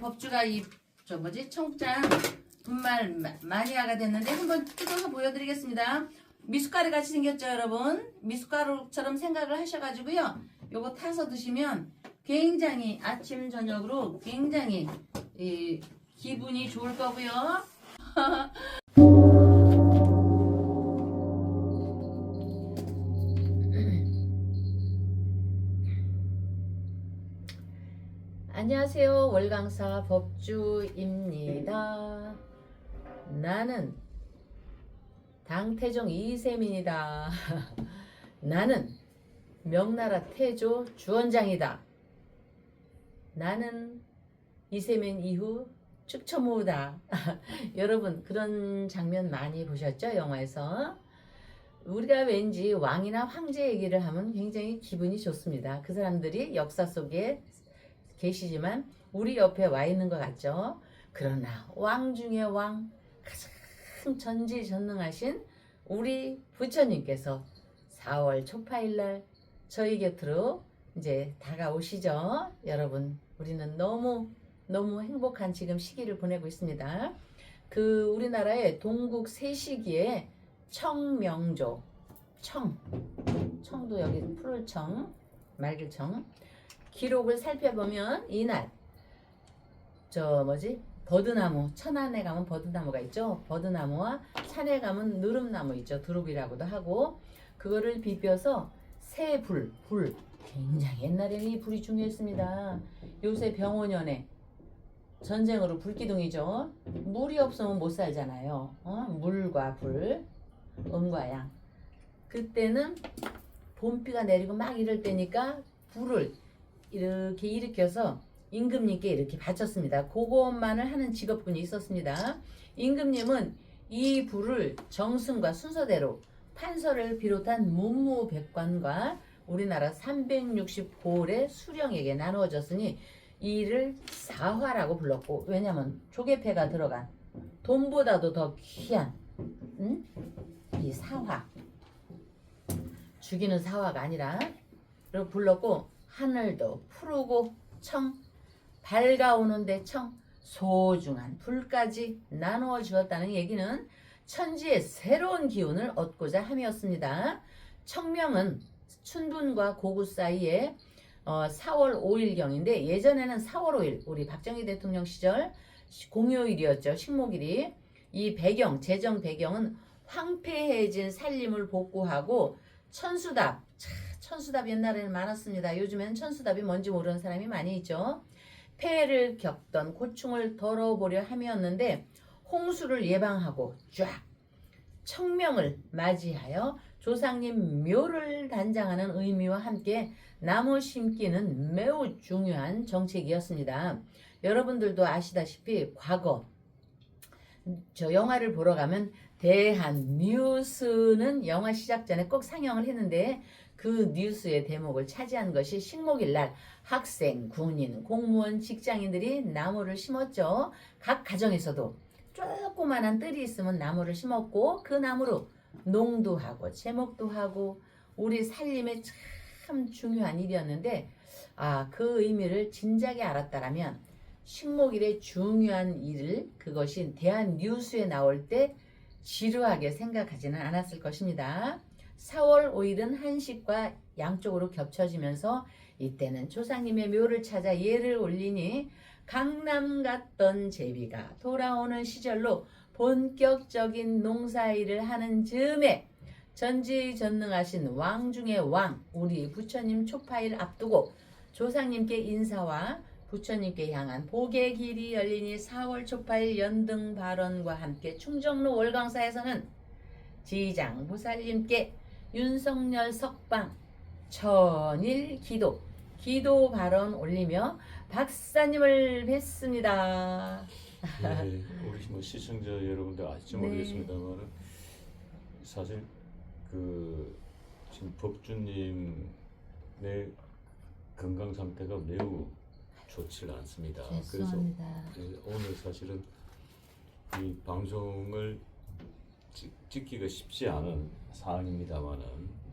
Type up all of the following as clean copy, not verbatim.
법주가 청장 분말 마니아가 됐는데 한번 뜯어서 보여드리겠습니다. 미숫가루 같이 생겼죠, 여러분? 미숫가루처럼 생각을 하셔가지고요. 요거 타서 드시면 굉장히 아침 저녁으로 굉장히 기분이 좋을 거고요. 안녕하세요. 월강사 법주입니다. 나는 당태종 이세민이다. 나는 명나라 태조 주원장이다. 나는 이세민 이후 축처무다. 여러분 그런 장면 많이 보셨죠? 영화에서. 우리가 왠지 왕이나 황제 얘기를 하면 굉장히 기분이 좋습니다. 그 사람들이 역사 속에 계시지만 우리 옆에 와 있는 것 같죠? 그러나 왕 중에 왕, 가장 전지전능하신 우리 부처님께서 4월 초파일날 저희 곁으로 이제 다가오시죠. 여러분 우리는 너무 행복한 지금 시기를 보내고 있습니다. 그 우리나라의 동국 세시기에 청명조, 청도 여기 푸를청, 맑을청 기록을 살펴보면 이날 버드나무, 천안에 가면 버드나무가 있죠. 버드나무와 산에 가면 누름나무 있죠. 두릅이라고도 하고 그거를 비벼서 새 불, 굉장히 옛날에는 이 불이 중요했습니다. 요새 병원연에 전쟁으로 불기둥이죠. 물이 없으면 못 살잖아요. 물과 불, 음과 양. 그때는 봄비가 내리고 막 이럴 때니까 불을 이렇게 일으켜서 임금님께 이렇게 바쳤습니다. 그것만을 하는 직업군이 있었습니다. 임금님은 이 불을 정승과 순서대로 판서를 비롯한 문무백관과 우리나라 360고을의 수령에게 나누어졌으니 이를 사화라고 불렀고, 왜냐하면 조개패가 들어간 돈보다도 더 귀한 이 사화, 죽이는 사화가 아니라 그리고 불렀고, 하늘도 푸르고 밝아오는데 소중한 불까지 나누어 주었다는 얘기는 천지의 새로운 기운을 얻고자 함이었습니다. 청명은 춘분과 고구 사이에 4월 5일경인데 예전에는 4월 5일 우리 박정희 대통령 시절 공휴일이었죠. 식목일이. 이 배경, 제정 배경은 황폐해진 산림을 복구하고 천수답 옛날에는 많았습니다. 요즘에는 천수답이 뭔지 모르는 사람이 많이 있죠. 폐해를 겪던 고충을 덜어보려 함이었는데 홍수를 예방하고 청명을 맞이하여 조상님 묘를 단장하는 의미와 함께 나무 심기는 매우 중요한 정책이었습니다. 여러분들도 아시다시피 과거 저 영화를 보러 가면 대한뉴스는 영화 시작 전에 꼭 상영을 했는데 그 뉴스의 대목을 차지한 것이 식목일날 학생, 군인, 공무원, 직장인들이 나무를 심었죠. 각 가정에서도 조그만한 뜰이 있으면 나무를 심었고 그 나무로 농도 하고 제목도 하고 우리 살림에 참 중요한 일이었는데 그 의미를 진작에 알았다라면 식목일의 중요한 일을 그것이 대한뉴스에 나올 때 지루하게 생각하지는 않았을 것입니다. 4월 5일은 한식과 양쪽으로 겹쳐지면서 이때는 조상님의 묘를 찾아 예를 올리니 강남 갔던 제비가 돌아오는 시절로 본격적인 농사일을 하는 즈음에 전지전능하신 왕 중의 왕 우리 부처님 초파일 앞두고 조상님께 인사와 부처님께 향한 복의 길이 열리니 4월 초파일 연등 발언과 함께 충정로 월광사에서는 지장 보살님께 윤석열 석방 천일 기도 발언 올리며 박사님을 뵀습니다. 네, 우리 시청자 여러분들 아실지 모르겠습니다만 사실 지금 법주님의 건강 상태가 매우 좋지 않습니다. 죄송합니다. 그래서 오늘 사실은 이 방송을 찍기가 쉽지 않은 사항입니다만은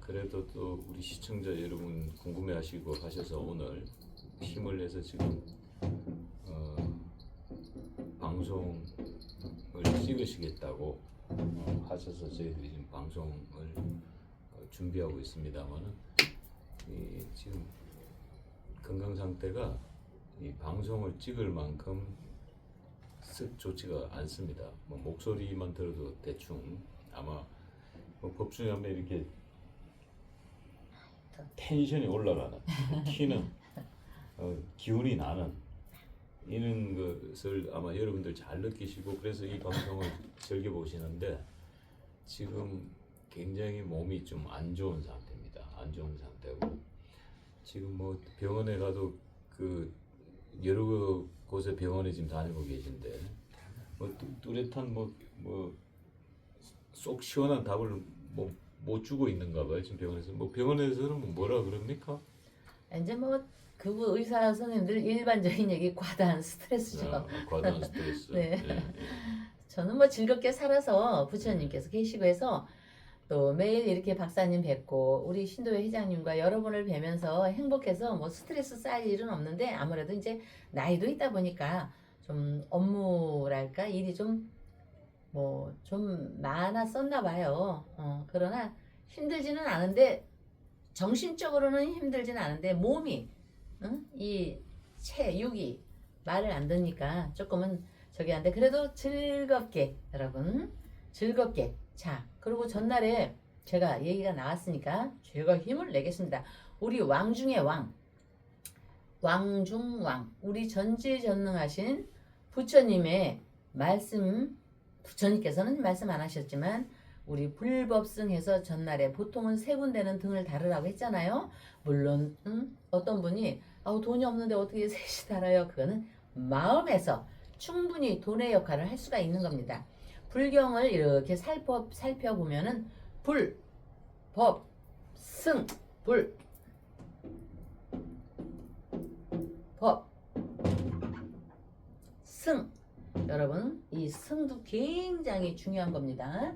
그래도 또 우리 시청자 여러분 궁금해하시고 하셔서 오늘 힘을 내서 지금 방송을 찍으시겠다고 하셔서 저희들이 지금 방송을 준비하고 있습니다만은 지금 건강 상태가 이 방송을 찍을 만큼 썩 좋지가 않습니다. 뭐 목소리만 들어도 대충 아마 뭐 법중에 하면 이렇게 텐션이 올라가는 튀는 기운이 나는 이런 것을 아마 여러분들 잘 느끼시고 그래서 이 방송을 즐겨 보시는데 지금 굉장히 몸이 좀 안 좋은 상태입니다. 안 좋은 상태고 지금 뭐 병원에 가도 그 여러 곳에 병원에 지금 다니고 계신데 뭐 뚜렷한 뭐 속 시원한 답을 뭐 못 주고 있는가 봐요. 지금 병원에서 뭐 병원에서는 뭐라 그럽니까? 이제 뭐 그분 의사 선생님들 일반적인 얘기 과다한 스트레스죠. 과다한 스트레스. 네. 예. 저는 뭐 즐겁게 살아서 부처님께서 계시고 해서 또 매일 이렇게 박사님 뵙고 우리 신도회 회장님과 여러분을 뵈면서 행복해서 뭐 스트레스 쌓일 일은 없는데 아무래도 이제 나이도 있다 보니까 좀 업무랄까 일이 좀 많았었나 봐요. 그러나 힘들지는 않은데 정신적으로는 힘들지는 않은데 몸이 이 육이 말을 안 듣니까 조금은 저기 한데 그래도 즐겁게 여러분 즐겁게 자 그리고 전날에 제가 얘기가 나왔으니까 제가 힘을 내겠습니다. 우리 왕 중의 왕중왕 우리 전지전능하신 부처님의 말씀 부처님께서는 말씀 안 하셨지만 우리 불법승해서 전날에 보통은 3군데는 등을 다르라고 했잖아요. 물론 어떤 분이 돈이 없는데 어떻게 셋이 달아요. 그거는 마음에서 충분히 돈의 역할을 할 수가 있는 겁니다. 불경을 이렇게 살펴보면은 불, 법, 승, 불, 법, 승. 여러분 이 승도 굉장히 중요한 겁니다.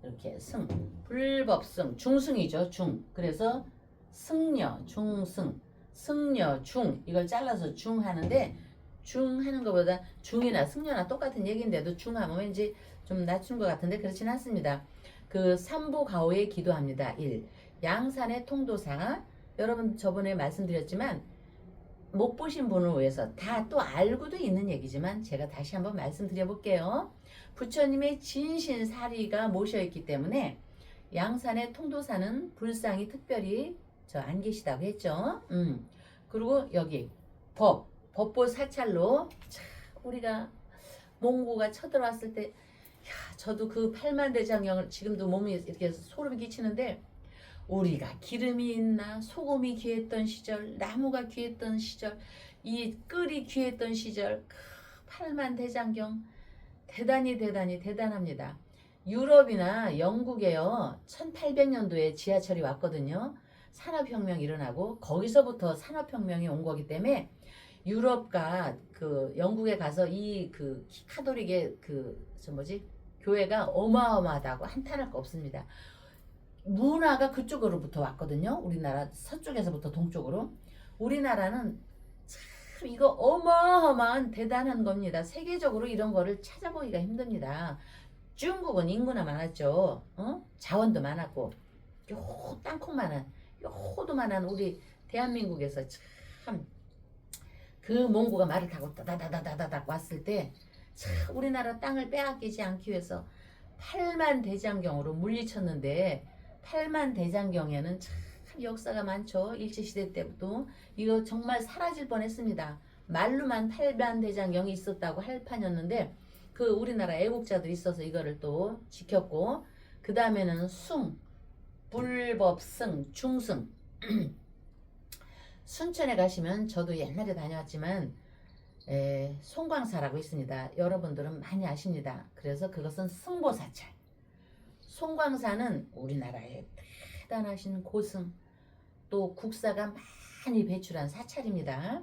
이렇게 승, 불법승, 중승이죠. 중. 그래서 승려, 중승, 승려, 중 이걸 잘라서 중 하는데 중 하는 것보다 중이나 승려나 똑같은 얘기인데도 중 하면 왠지 좀 낮춘 것 같은데 그렇진 않습니다. 그 삼보가오에 기도합니다. 1. 양산의 통도사 여러분 저번에 말씀드렸지만 못 보신 분을 위해서 다 또 알고도 있는 얘기지만 제가 다시 한번 말씀드려 볼게요. 부처님의 진신사리가 모셔있기 때문에 양산의 통도사는 불상이 특별히 저 안 계시다고 했죠. 그리고 여기 법보 사찰로 참 우리가 몽고가 쳐들어왔을 때 저도 그 팔만대장경을 지금도 몸이 이렇게 소름이 끼치는데 우리가 기름이 있나 소금이 귀했던 시절 나무가 귀했던 시절 이 끌이 귀했던 시절 그 팔만대장경 대단합니다. 유럽이나 영국에요 1800년도에 지하철이 왔거든요. 산업혁명이 일어나고 거기서부터 산업혁명이 온 거기 때문에 유럽과 그 영국에 가서 이 그 카톨릭의 교회가 어마어마하다고 한탄할 거 없습니다. 문화가 그쪽으로부터 왔거든요. 우리나라 서쪽에서부터 동쪽으로. 우리나라는 참 이거 어마어마한 대단한 겁니다. 세계적으로 이런 거를 찾아보기가 힘듭니다. 중국은 인구나 많았죠. 자원도 많았고 요 땅콩만한 요 호두만한 우리 대한민국에서 참 그 몽고가 말을 타고 따다다다다닥 왔을 때 참 우리나라 땅을 빼앗기지 않기 위해서 8만 대장경으로 물리쳤는데 8만 대장경에는 참 역사가 많죠. 일제시대 때부터 이거 정말 사라질 뻔했습니다. 말로만 8만 대장경이 있었다고 할 판이었는데 그 우리나라 애국자들이 있어서 이거를 또 지켰고 그 다음에는 숭, 불법승, 중승 순천에 가시면 저도 옛날에 다녀왔지만 송광사라고 있습니다. 여러분들은 많이 아십니다. 그래서 그것은 승보사찰. 송광사는 우리나라의 대단하신 고승 또 국사가 많이 배출한 사찰입니다.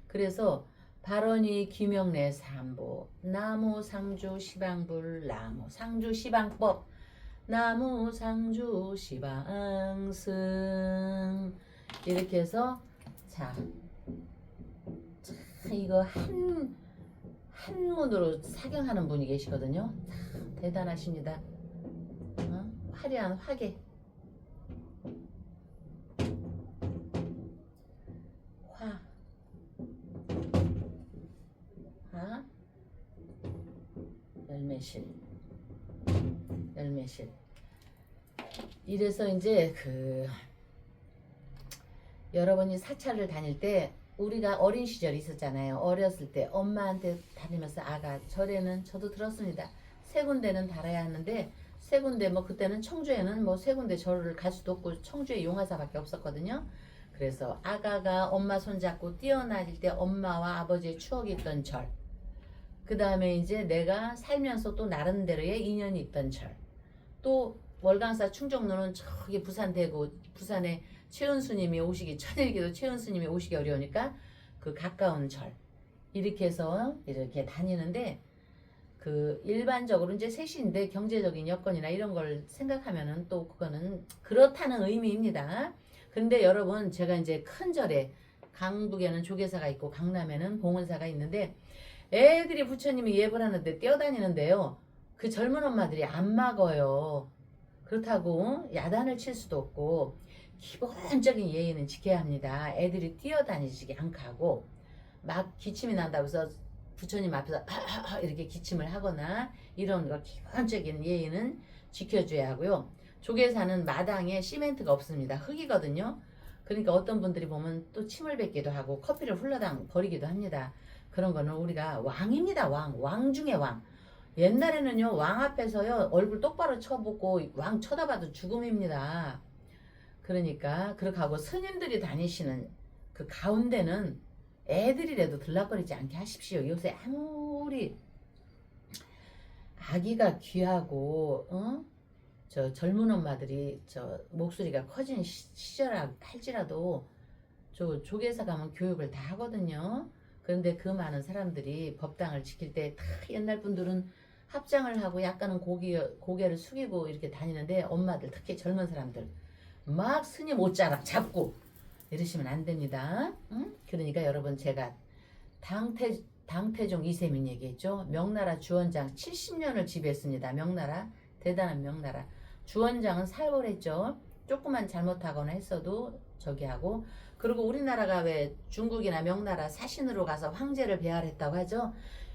그래서 발언이 김영래 삼보 나무 상주 시방불 나무 상주 시방법 나무 상주 시방승 이렇게 해서 자 이거 한문으로 사경하는 분이 계시거든요. 참 대단하십니다. 화려한 화계. 화. 화. 열매실. 열매실. 이래서 이제 여러분이 사찰을 다닐 때 우리가 어린 시절이 있었잖아요. 어렸을 때 엄마한테 다니면서 아가 절에는 저도 들었습니다. 세 군데는 달아야 하는데 세 군데 뭐 그때는 청주에는 뭐 세 군데 절을 갈 수도 없고 청주에 용화사밖에 없었거든요. 그래서 아가가 엄마 손잡고 뛰어다닐 때 엄마와 아버지의 추억이 있던 절. 그 다음에 이제 내가 살면서 또 나름대로의 인연이 있던 절. 또 월강사 충정로는 저기 부산 대구 부산에 최은수님이 오시기 천일기도 최은수님이 오시기 어려우니까 그 가까운 절 이렇게 해서 이렇게 다니는데 일반적으로 이제 셋인데 경제적인 여건이나 이런 걸 생각하면은 또 그거는 그렇다는 의미입니다. 근데 여러분 제가 이제 큰 절에 강북에는 조계사가 있고 강남에는 봉은사가 있는데 애들이 부처님이 예불 하는데 뛰어다니는데요. 그 젊은 엄마들이 안 막어요. 그렇다고 야단을 칠 수도 없고 기본적인 예의는 지켜야 합니다. 애들이 뛰어다니지 않게 하고 막 기침이 난다고 해서 부처님 앞에서 이렇게 기침을 하거나 이런 거 기본적인 예의는 지켜줘야 하고요. 조계사는 마당에 시멘트가 없습니다. 흙이거든요. 그러니까 어떤 분들이 보면 또 침을 뱉기도 하고 커피를 훌러당 버리기도 합니다. 그런 거는 우리가 왕입니다. 왕 중의 왕. 옛날에는요 왕 앞에서요 얼굴 똑바로 쳐보고 왕 쳐다봐도 죽음입니다. 그러니까 그렇게 하고 스님들이 다니시는 그 가운데는 애들이라도 들락거리지 않게 하십시오. 요새 아무리 아기가 귀하고 저 젊은 엄마들이 저 목소리가 커진 시절 할지라도 저 조계사 가면 교육을 다 하거든요. 그런데 그 많은 사람들이 법당을 지킬 때 다 옛날 분들은 합장을 하고 약간은 고개를 숙이고 이렇게 다니는데 엄마들 특히 젊은 사람들 막 스님 옷자락 잡고 이러시면 안 됩니다. 응? 그러니까 여러분 제가 당태종 이세민 얘기했죠. 명나라 주원장 70년을 지배했습니다. 명나라 대단한 명나라. 주원장은 살벌했죠. 조금만 잘못하거나 했어도 저기 하고 그리고 우리나라가 왜 중국이나 명나라 사신으로 가서 황제를 배할했다고 하죠.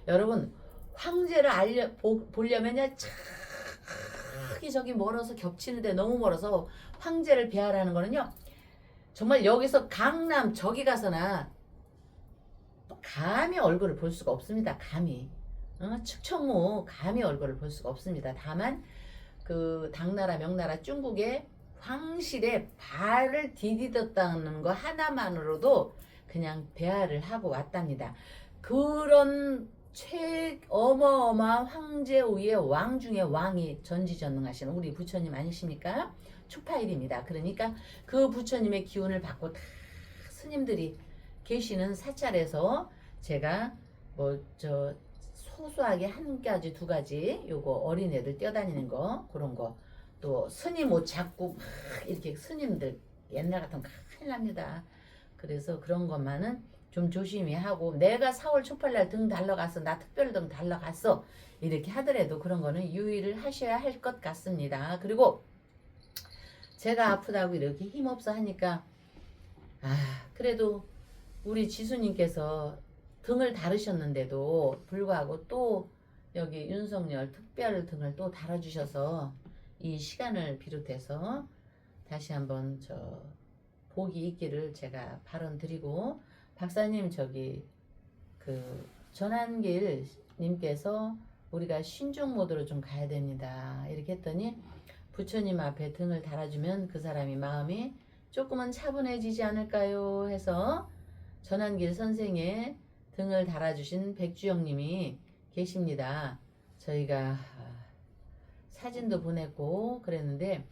여러분 황제를 보려면요 저기 멀어서 겹치는데 너무 멀어서 황제를 배할하는 거는요 정말 여기서 강남 저기 가서나 감히 얼굴을 볼 수가 없습니다. 감히 측천무 감히 얼굴을 볼 수가 없습니다. 다만 그 당나라 명나라 중국의 황실에 발을 디디었다는 거 하나만으로도 그냥 배할을 하고 왔답니다. 그런 어마어마한 황제 위의 왕 중의 왕이 전지전능하신 우리 부처님 아니십니까? 추파일입니다. 그러니까 그 부처님의 기운을 받고 다 스님들이 계시는 사찰에서 제가 소소하게 한 가지 두 가지 요거 어린애들 뛰어다니는 거 그런 거 또 스님 옷 잡고 막 이렇게 스님들 옛날 같으면 큰일 납니다. 그래서 그런 것만은 좀 조심히 하고 내가 4월 초팔날 등 달러갔어 나 특별 등 달러갔어 이렇게 하더라도 그런 거는 유의를 하셔야 할 것 같습니다. 그리고 제가 아프다고 이렇게 힘없어 하니까 그래도 우리 지수님께서 등을 다루셨는데도 불구하고 또 여기 윤석열 특별 등을 또 달아주셔서 이 시간을 비롯해서 다시 한번 복이 있기를 제가 발언 드리고 박사님 전한길 님께서 우리가 신중 모드로 좀 가야 됩니다. 이렇게 했더니 부처님 앞에 등을 달아주면 그 사람이 마음이 조금은 차분해지지 않을까요? 해서 전한길 선생의 등을 달아주신 백주영 님이 계십니다. 저희가 사진도 보냈고 그랬는데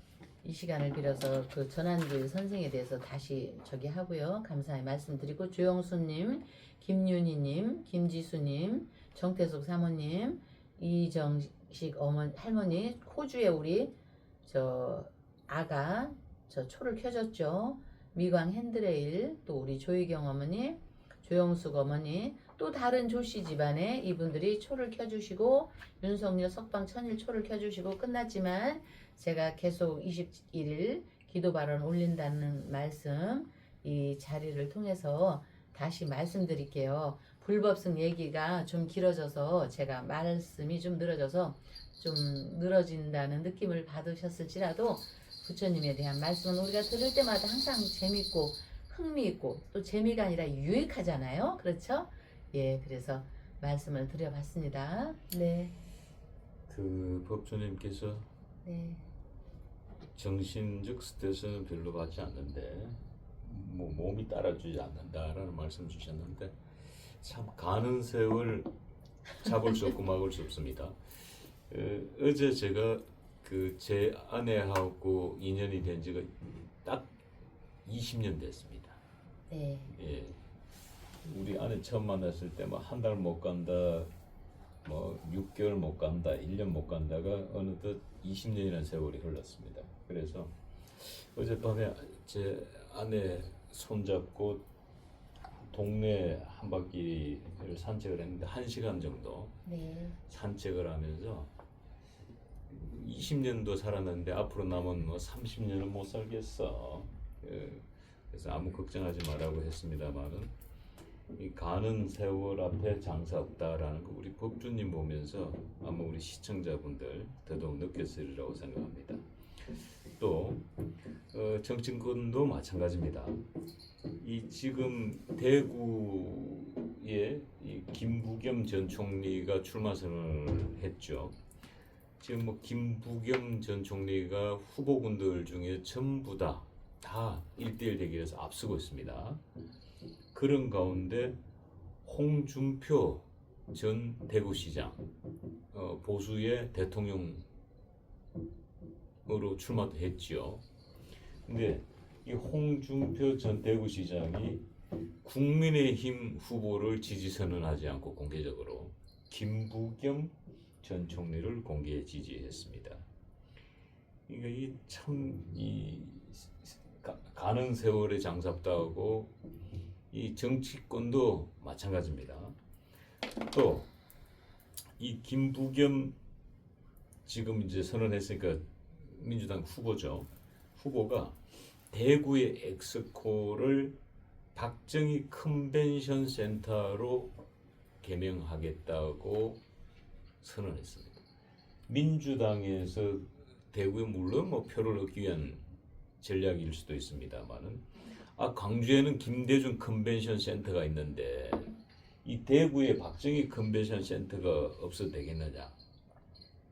이 시간을 빌어서 그 전한길 선생에 대해서 다시 하고요. 감사의 말씀드리고 조영수님, 김윤희님, 김지수님, 정태숙 사모님, 이정식 할머니, 호주에 우리 아가 초를 켜줬죠. 미광 핸드레일 또 우리 조희경 어머니, 조영숙 어머니, 또 다른 조씨 집안에 이분들이 초를 켜주시고 윤석열 석방 천일 초를 켜주시고 끝났지만 제가 계속 21일 기도 발언 올린다는 말씀 이 자리를 통해서 다시 말씀드릴게요. 불법성 얘기가 좀 길어져서 제가 말씀이 좀 늘어져서 좀 늘어진다는 느낌을 받으셨을지라도 부처님에 대한 말씀은 우리가 들을 때마다 항상 재밌고 흥미있고 또 재미가 아니라 유익하잖아요. 그렇죠? 예, 그래서 말씀을 드려봤습니다. 네, 그 법주님께서 네, 정신적 스트레스는 별로 받지 않는데 뭐 몸이 따라주지 않는다라는 말씀 주셨는데 참 가는 세월 잡을 수 없고 막을 수 없습니다. 어제 제가 그 제 아내하고 인연이 된 지가 딱 20년 됐습니다. 네, 예. 우리 아내 처음 만났을 때 뭐 한 달 못 간다, 뭐 6개월 못 간다, 1년 못 간다가 어느덧 20년이라는 세월이 흘렀습니다. 그래서 어젯밤에 제 아내 손잡고 동네 한 바퀴를 산책을 했는데 1시간 정도 네, 산책을 하면서 20년도 살았는데 앞으로 남은 뭐 30년은 못 살겠어. 그래서 아무 걱정하지 말라고 했습니다만은 이 가는 세월 앞에 장사 없다라는 거 우리 법주님 보면서 아마 우리 시청자분들 더더욱 느꼈으리라고 생각합니다. 또 정치권도 마찬가지입니다. 이 지금 대구에 이 김부겸 전 총리가 출마 선언을 했죠. 지금 뭐 김부겸 전 총리가 후보군들 중에 전부 다 1대1 대결에서 앞서고 있습니다. 그런 가운데 홍준표 전 대구시장 보수의 대통령으로 출마도 했지요. 근데 이 홍준표 전 대구시장이 국민의힘 후보를 지지 선언하지 않고 공개적으로 김부겸 전 총리를 공개 지지했습니다. 그러니까 이 가는 세월에 장사없다고 이 정치권도 마찬가지입니다. 또 이 김부겸 지금 이제 선언했으니까 민주당 후보죠. 후보가 대구의 엑스코를 박정희 컨벤션 센터로 개명하겠다고 선언했습니다. 민주당에서 대구에 물론 뭐 표를 얻기 위한 전략일 수도 있습니다만은 광주에는 김대중 컨벤션 센터가 있는데 이 대구에 박정희 컨벤션 센터가 없어도 되겠느냐.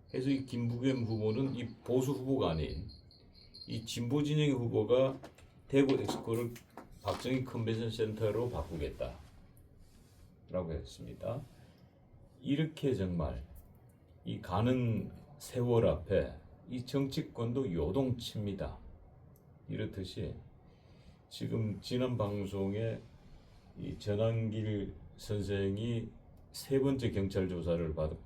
그래서 이 김부겸 후보는 이 보수 후보가 아닌 이 진보 진영의 후보가 대구 엑스코를 박정희 컨벤션 센터로 바꾸겠다라고 했습니다. 이렇게 정말 이 가는 세월 앞에 이 정치권도 요동칩니다. 이렇듯이 지금 지난 방송에 이 전한길 선생이 3번째 경찰 조사를 받았기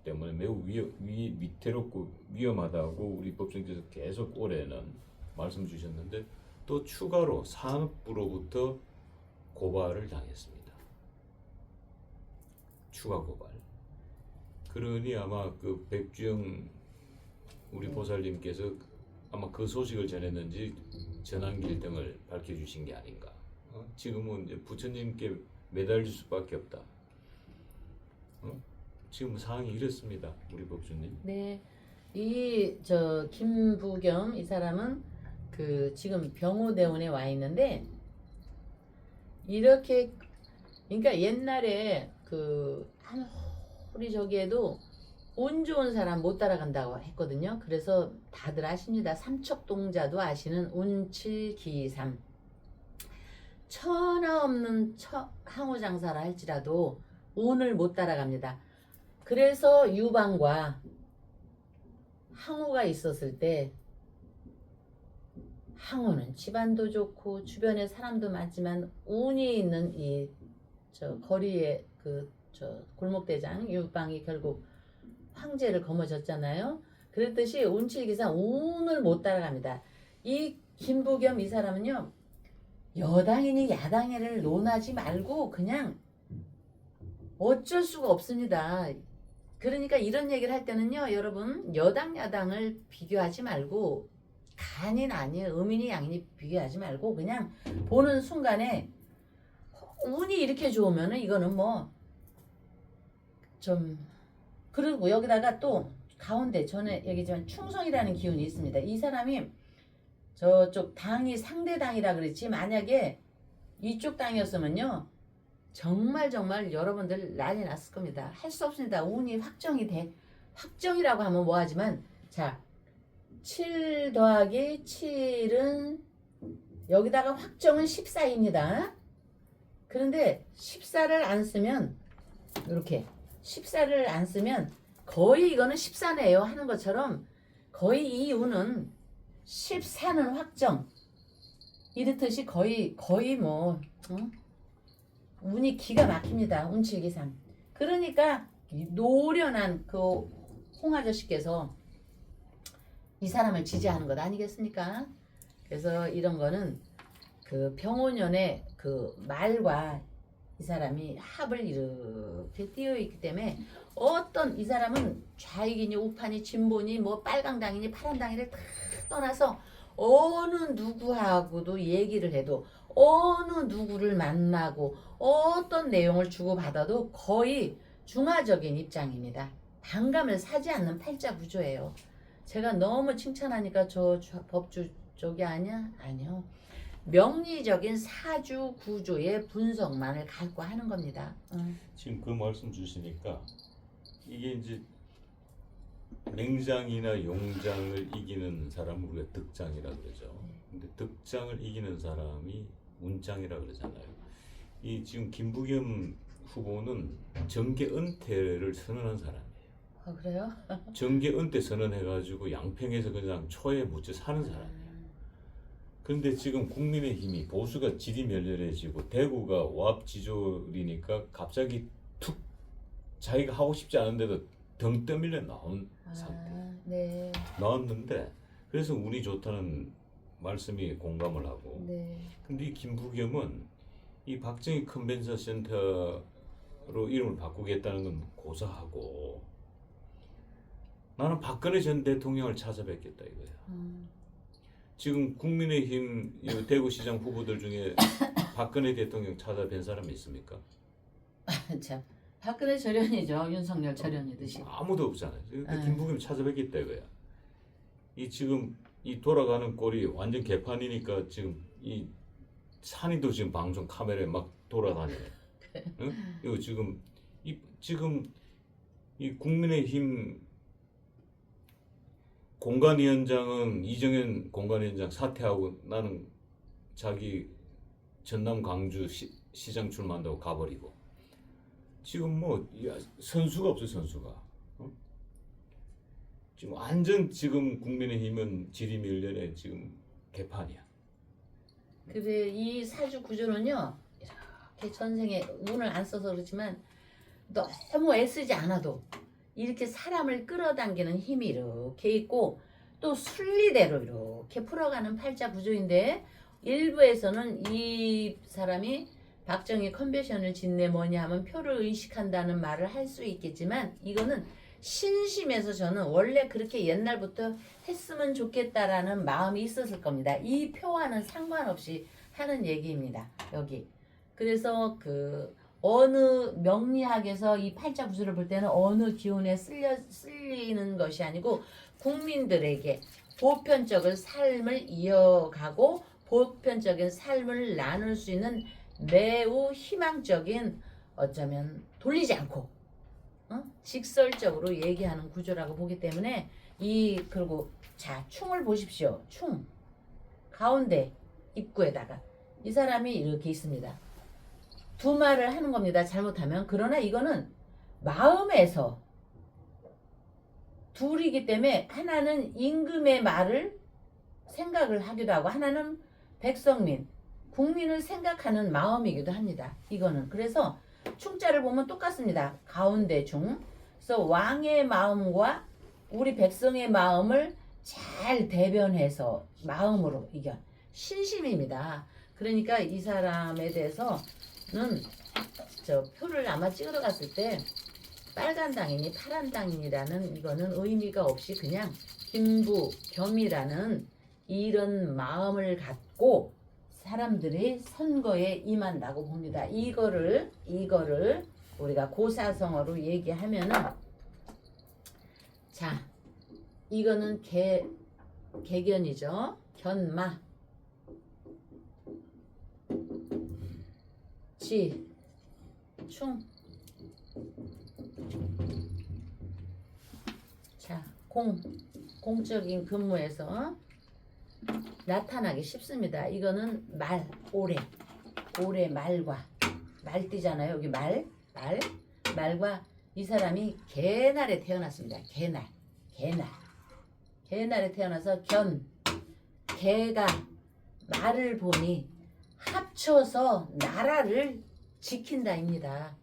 때문에 매우 위태롭고 위험하다고 우리 법정께서 계속 올해는 말씀 주셨는데 또 추가로 산업부로부터 고발을 당했습니다. 추가 고발. 그러니 아마 그 백주영 우리 보살님께서 아마 그 소식을 전했는지 전한길 등을 밝혀주신 게 아닌가. 지금은 이제 부처님께 매달릴 수밖에 없다. 지금 상황이 이렇습니다, 우리 법주님. 네. 이 김부겸 이 사람은 그 지금 병호대원에 와 있는데 이렇게 그러니까 옛날에 그 아무리 저기에도 운 좋은 사람 못 따라간다고 했거든요. 그래서 다들 아십니다. 삼척동자도 아시는 운칠기삼. 천하 없는 항우장사라 할지라도 운을 못 따라갑니다. 그래서 유방과 항우가 있었을 때 항우는 집안도 좋고 주변에 사람도 많지만 운이 있는 이 거리에 골목대장 유방이 결국 황제를 거머쥐었잖아요. 그랬듯이 운칠기사 운을 못 따라갑니다. 이 김부겸 이 사람은요, 여당이니 야당이를 논하지 말고 그냥 어쩔 수가 없습니다. 그러니까 이런 얘기를 할 때는요, 여러분, 여당 야당을 비교하지 말고 간이 아니 음인이 양인이 비교하지 말고 그냥 보는 순간에 운이 이렇게 좋으면은 이거는 뭐 좀, 그리고 여기다가 또 가운데 전에 얘기했지만 충성이라는 기운이 있습니다. 이 사람이 저쪽 당이 상대 당이라 그랬지, 만약에 이쪽 당이었으면요 정말 여러분들 난리 났을 겁니다. 할 수 없습니다. 운이 확정이 돼. 확정이라고 하면 뭐하지만, 자, 7 더하기 7은 여기다가 확정은 14입니다. 그런데 14를 안 쓰면 이렇게 14를 안 쓰면 거의 이거는 14네요 하는 것처럼 거의 이 운은 14는 확정 이렇듯이 거의 뭐 운이 기가 막힙니다. 운칠기상. 그러니까 노련한 그 홍 아저씨께서 이 사람을 지지하는 것 아니겠습니까? 그래서 이런 거는 그 병원연의 그 말과 이 사람이 합을 이렇게 띄어 있기 때문에 어떤 이 사람은 좌익이니 우파니 진보니 뭐 빨강당이니 파란당이를 다 떠나서 어느 누구하고도 얘기를 해도 어느 누구를 만나고 어떤 내용을 주고받아도 거의 중화적인 입장입니다. 반감을 사지 않는 팔자 구조예요. 제가 너무 칭찬하니까 저 법주 쪽이 아니야? 아니요. 명리적인 사주 구조의 분석만을 갖고 하는 겁니다. 지금 그 말씀 주시니까 이게 이제 맹장이나 용장을 이기는 사람을 우리가 득장이라 그러죠. 근데 득장을 이기는 사람이 운장이라 그러잖아요. 이 지금 김부겸 후보는 정계 은퇴를 선언한 사람이에요. 아, 그래요? 정계 은퇴 선언해가지고 양평에서 그냥 초에 묻혀 사는 사람이에요. 그런데 지금 국민의힘이 보수가 지리멸렬해지고 대구가 오합지졸이니까 갑자기 툭 자기가 하고 싶지 않은데도 등 떠밀려 나온 상태. 네. 나왔는데 그래서 운이 좋다는 말씀이 공감을 하고. 네. 근데 이 김부겸은 이 박정희 컨벤션 센터로 이름을 바꾸겠다는 건 고사하고 나는 박근혜 전 대통령을 찾아뵙겠다 이거야. 지금 국민의힘 이 대구시장 후보들 중에 박근혜 대통령 찾아뵌 사람이 있습니까? 참, 박근혜 절연이죠. 윤석열 절연이듯이. 아무도 없잖아요. 그러니까 김부겸 찾아뵙겠다 이거야. 이 지금 이 돌아가는 꼴이 완전 개판이니까 지금 이 산이도 지금 방송 카메라에 막 돌아다녀요. 응? 이거 지금 이 국민의힘 공관위원장은 이정현 공관위원장 사퇴하고 나는 자기 전남 광주 시장 출마한다고 가버리고 지금 뭐 선수가 없어 선수가. 어? 지금 완전 지금 국민의힘은 지리멸렬에 지금 개판이야. 근데 이 사주 구조는요 이렇게 전생에 운을 안 써서 그렇지만 너무 애쓰지 않아도 이렇게 사람을 끌어당기는 힘이 이렇게 있고 또 순리대로 이렇게 풀어가는 팔자 구조인데 일부에서는 이 사람이 박정희 컨벤션을 짓네 뭐냐 하면 표를 의식한다는 말을 할 수 있겠지만 이거는 신심에서 저는 원래 그렇게 옛날부터 했으면 좋겠다라는 마음이 있었을 겁니다. 이 표와는 상관없이 하는 얘기입니다. 여기. 그래서 그 어느 명리학에서 이 팔자 구조를 볼 때는 어느 기운에 쓸리는 것이 아니고 국민들에게 보편적인 삶을 이어가고 보편적인 삶을 나눌 수 있는 매우 희망적인 어쩌면 돌리지 않고 직설적으로 얘기하는 구조라고 보기 때문에 그리고 자 충을 보십시오. 충 가운데 입구에다가 이 사람이 이렇게 있습니다. 두 말을 하는 겁니다. 잘못하면. 그러나 이거는 마음에서 둘이기 때문에 하나는 임금의 말을 생각을 하기도 하고 하나는 백성민, 국민을 생각하는 마음이기도 합니다. 이거는. 그래서 충자를 보면 똑같습니다. 가운데 충. 그래서 왕의 마음과 우리 백성의 마음을 잘 대변해서 마음으로 이겨. 신심입니다. 그러니까 이 사람에 대해서는 저 표를 아마 찍으러 갔을 때 빨간 당이니 파란 당이니라는 이거는 의미가 없이 그냥 김부겸이라는 이런 마음을 갖고 사람들이 선거에 임한다고 봅니다. 이거를 우리가 고사성어로 얘기하면은, 자, 이거는 개견이죠. 견마, 지, 충. 자, 공적인 근무에서 나타나기 쉽습니다. 이거는 올해 말과 말띠잖아요. 여기 말과 이 사람이 개날에 태어났습니다. 개날에 태어나서 개가 말을 보니 합쳐서 나라를 지킨다입니다.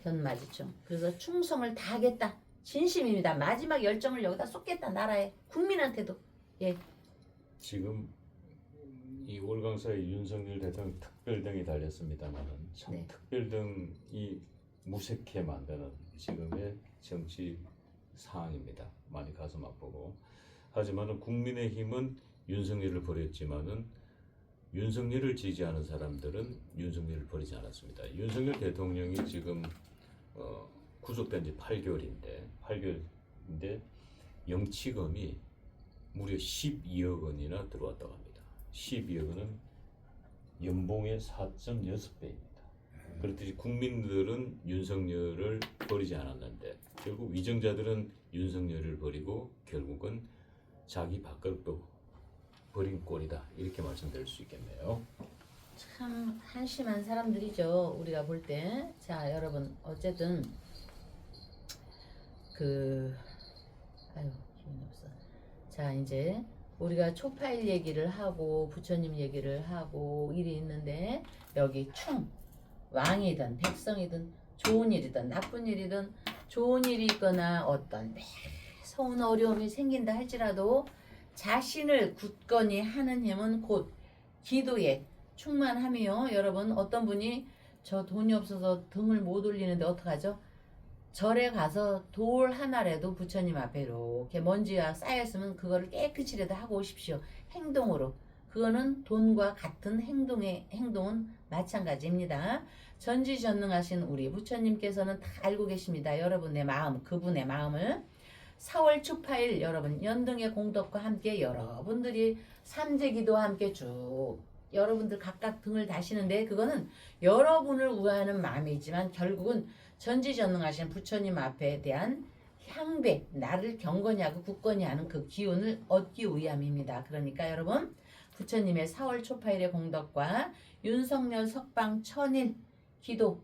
견마지충. 그래서 충성을 다하겠다. 진심입니다. 마지막 열정을 여기다 쏟겠다. 나라에, 국민한테도. 예. 지금 이 월강사에 윤석열 대통령 특별등이 달렸습니다만은 참 네. 특별등이 무색해 만드는 지금의 정치 상황입니다. 많이 가슴 아프고. 하지만은 국민의힘은 윤석열을 버렸지만은 윤석열을 지지하는 사람들은 윤석열을 버리지 않았습니다. 윤석열 대통령이 지금 구속된 지 8개월인데 영치금이 무려 12억 원이나 들어왔다고 합니다. 12억 원은 연봉의 4.6배입니다. 그렇듯이 국민들은 윤석열을 버리지 않았는데 결국 위정자들은 윤석열을 버리고 결국은 자기 밥그릇도 버린 꼴이다. 이렇게 말씀드릴 수 있겠네요. 참 한심한 사람들이죠. 우리가 볼 때. 자, 여러분 어쨌든 기분이 없어. 자, 이제 우리가 초파일 얘기를 하고 부처님 얘기를 하고 일이 있는데, 여기 충, 왕이든 백성이든 좋은 일이든 나쁜 일이든 좋은 일이 있거나 어떤 매서운 어려움이 생긴다 할지라도 자신을 굳건히 하는 힘은 곧 기도에 충만함이요. 여러분 어떤 분이 저 돈이 없어서 등을 못 올리는데 어떡하죠? 절에 가서 돌 하나라도 부처님 앞에 이렇게 먼지가 쌓였으면 그거를 깨끗이라도 하고 오십시오. 행동으로. 그거는 돈과 같은 행동은 마찬가지입니다. 전지전능하신 우리 부처님께서는 다 알고 계십니다. 여러분의 마음, 그분의 마음을. 4월 추파일 여러분 연등의 공덕과 함께 여러분들이 삼재기도와 함께 쭉 여러분들 각각 등을 다시는데, 그거는 여러분을 우아하는 마음이지만 결국은 전지전능하신 부처님 앞에 대한 향배, 나를 경건히 하고 굳건히 하는 그 기운을 얻기 위함입니다. 그러니까 여러분 부처님의 4월 초파일의 공덕과 윤석열 석방 천일 기도,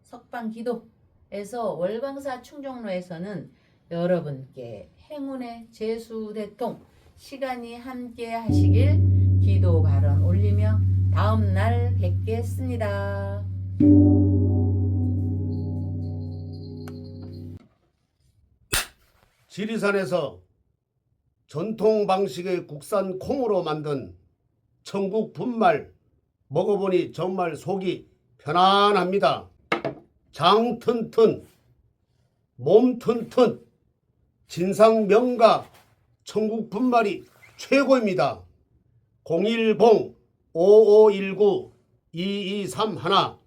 석방 기도에서 월광사 충정로에서는 여러분께 행운의 재수대통 시간이 함께 하시길 기도 발언 올리며 다음날 뵙겠습니다. 지리산에서 전통 방식의 국산 콩으로 만든 천국 분말 먹어보니 정말 속이 편안합니다. 장 튼튼, 몸 튼튼, 진상 명가 천국 분말이 최고입니다. 010-5519-2231